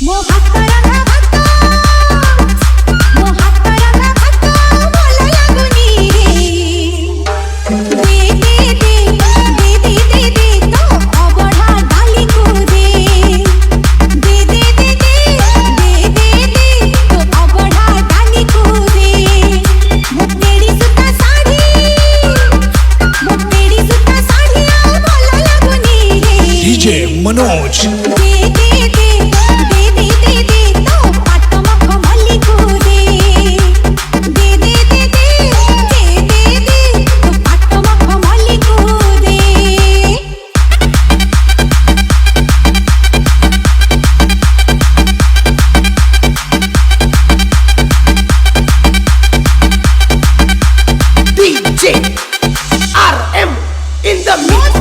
ମୋ ହାତ ରନ୍ଧା ଭାତ, ମୋ ହାତ ରନ୍ଧା ଭାତ ଭଲ ଲାଗୁନି ରେ। ଦେ ତ ଅବଢା ଡାଲିକୁ ଦେ। ଦେ ତ ଅବଢା ଡାଲିକୁ ଦେ। ମୋ ପେଡ଼ି ସୂତା ଶାଢ଼ୀ ଆଉ ଭଲ ଲାଗୁନି ରେ। DJ Manoj DJ RM in the mix.